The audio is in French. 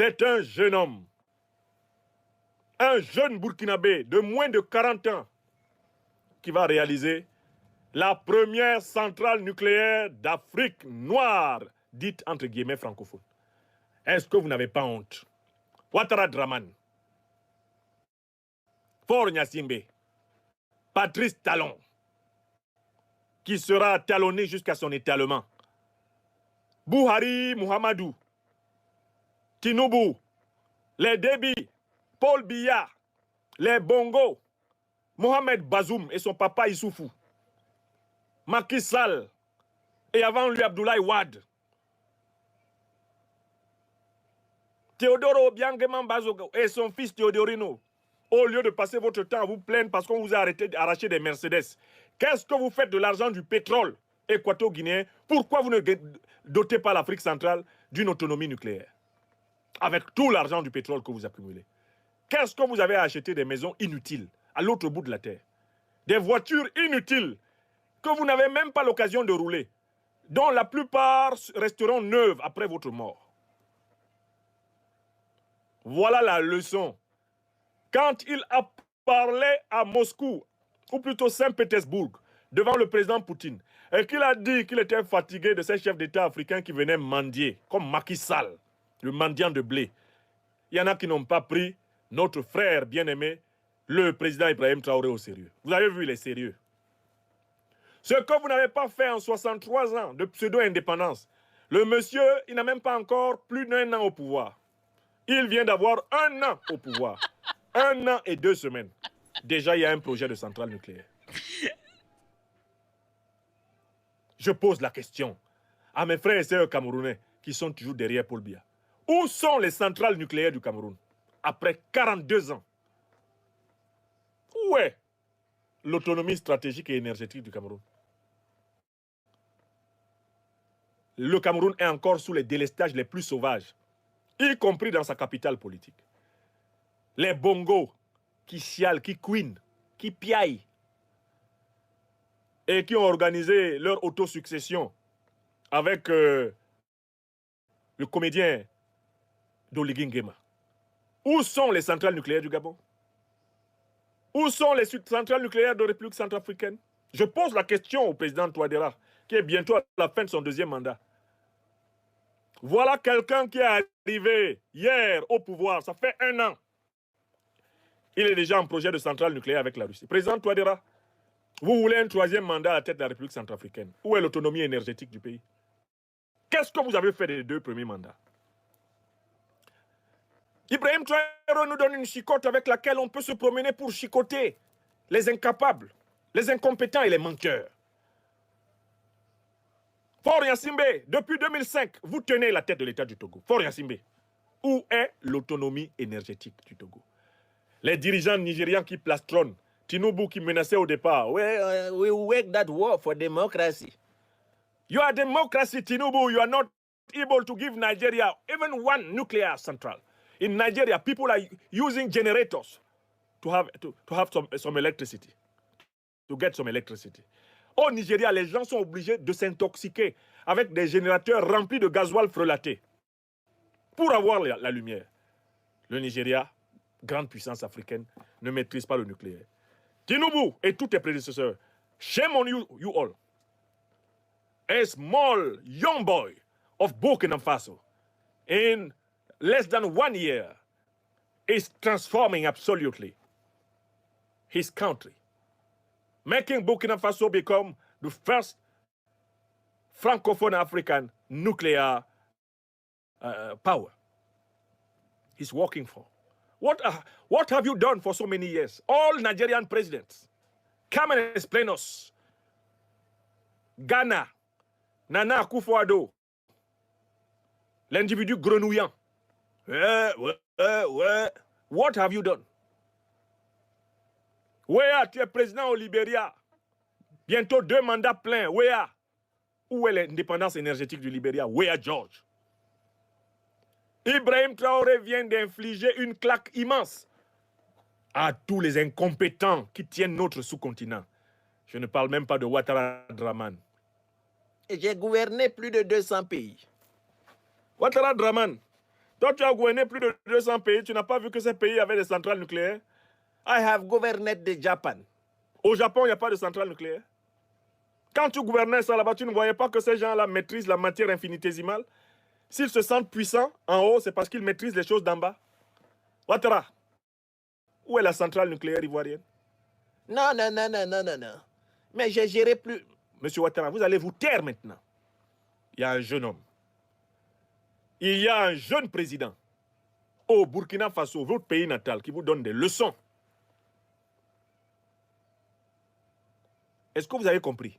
C'est un jeune homme, un jeune Burkinabé de moins de 40 ans qui va réaliser la première centrale nucléaire d'Afrique noire, dite entre guillemets francophone. Est-ce que vous n'avez pas honte? Ouattara Draman, Faure Gnassingbé, Patrice Talon, qui sera talonné jusqu'à son étalement. Buhari Muhammadu, Tinubu, les Déby, Paul Biya, les Bongo, Mohamed Bazoum et son papa Issoufou, Macky Sall et avant lui Abdoulaye Wade, Théodoro Obiang Bazogo et son fils Théodorino, au lieu de passer votre temps à vous plaindre parce qu'on vous a arrêté d'arracher des Mercedes, qu'est-ce que vous faites de l'argent du pétrole équato-guinéen? Pourquoi vous ne dotez pas l'Afrique centrale d'une autonomie nucléaire? Avec tout l'argent du pétrole que vous accumulez. Qu'est-ce que vous avez acheté? Des maisons inutiles à l'autre bout de la terre. Des voitures inutiles que vous n'avez même pas l'occasion de rouler, dont la plupart resteront neuves après votre mort. Voilà la leçon. Quand il a parlé à Moscou, ou plutôt Saint-Pétersbourg, devant le président Poutine, et qu'il a dit qu'il était fatigué de ces chefs d'État africains qui venaient mendier, comme Macky Sall, le mendiant de blé. Il y en a qui n'ont pas pris notre frère bien-aimé, le président Ibrahim Traoré, au sérieux. Vous avez vu, il est sérieux. Ce que vous n'avez pas fait en 63 ans de pseudo-indépendance, le monsieur, il n'a même pas encore plus d'1 an au pouvoir. Il vient d'avoir 1 an au pouvoir. 1 an et 2 semaines. Déjà, il y a un projet de centrale nucléaire. Je pose la question à mes frères et sœurs camerounais qui sont toujours derrière Paul Biya. Où sont les centrales nucléaires du Cameroun après 42 ans? Où est l'autonomie stratégique et énergétique du Cameroun? Le Cameroun est encore sous les délestages les plus sauvages, y compris dans sa capitale politique. Les bongos qui chialent, qui couinent, qui piaillent et qui ont organisé leur autosuccession avec le comédien Doligui Nguema. Où sont les centrales nucléaires du Gabon? Où sont les centrales nucléaires de la République centrafricaine? Je pose la question au président Touadéra, qui est bientôt à la fin de son 2e mandat. Voilà quelqu'un qui est arrivé hier au pouvoir, ça fait 1 an. Il est déjà en projet de centrale nucléaire avec la Russie. Président Touadéra, vous voulez un 3e mandat à la tête de la République centrafricaine. Où est l'autonomie énergétique du pays? Qu'est-ce que vous avez fait des 2 premiers mandats? Ibrahim Traoré nous donne une chicotte avec laquelle on peut se promener pour chicoter les incapables, les incompétents et les manqueurs. Faure Gnassingbé, depuis 2005, vous tenez la tête de l'État du Togo. Faure Gnassingbé, où est l'autonomie énergétique du Togo? Les dirigeants nigérians qui plastronnent, Tinubu qui menaçait au départ. We wage that war for democracy. You are democracy, Tinubu. You are not able to give Nigeria even 1 nuclear central. In Nigeria, people are using generators to have some electricity, to get some electricity. Au Nigeria, les gens sont obligés de s'intoxiquer avec des générateurs remplis de gasoil frelaté pour avoir la lumière. Le Nigeria, grande puissance africaine, ne maîtrise pas le nucléaire. Tinubu et tous tes prédécesseurs, shame on you all. A small young boy of Burkina Faso, in less than 1 year, is transforming absolutely his country, making Burkina Faso become the first Francophone African nuclear power. He's working for. What have you done for so many years? All Nigerian presidents, come and explain us. Ghana, Nana Akufo-Addo, l'individu grenouillant. What have you done? Where tu es président au Libéria? Bientôt 2 mandats pleins. Where? Où est l'indépendance énergétique du Libéria? Where, George? Ibrahim Traoré vient d'infliger une claque immense à tous les incompétents qui tiennent notre sous-continent. Je ne parle même pas de Ouattara Draman. J'ai gouverné plus de 200 pays. Ouattara Draman, Toi, tu as gouverné plus de 200 pays. Tu n'as pas vu que ces pays avaient des centrales nucléaires? I have governed the Japan. Au Japon, il n'y a pas de centrale nucléaire. Quand tu gouvernais ça là-bas, tu ne voyais pas que ces gens-là maîtrisent la matière infinitésimale. S'ils se sentent puissants en haut, c'est parce qu'ils maîtrisent les choses d'en bas. Ouattara, où est la centrale nucléaire ivoirienne? Non, non, non, non, non, non, non. Mais j'ai géré plus. Monsieur Ouattara, vous allez vous taire maintenant. Il y a un jeune homme. Il y a un jeune président au Burkina Faso, votre pays natal, qui vous donne des leçons. Est-ce que vous avez compris?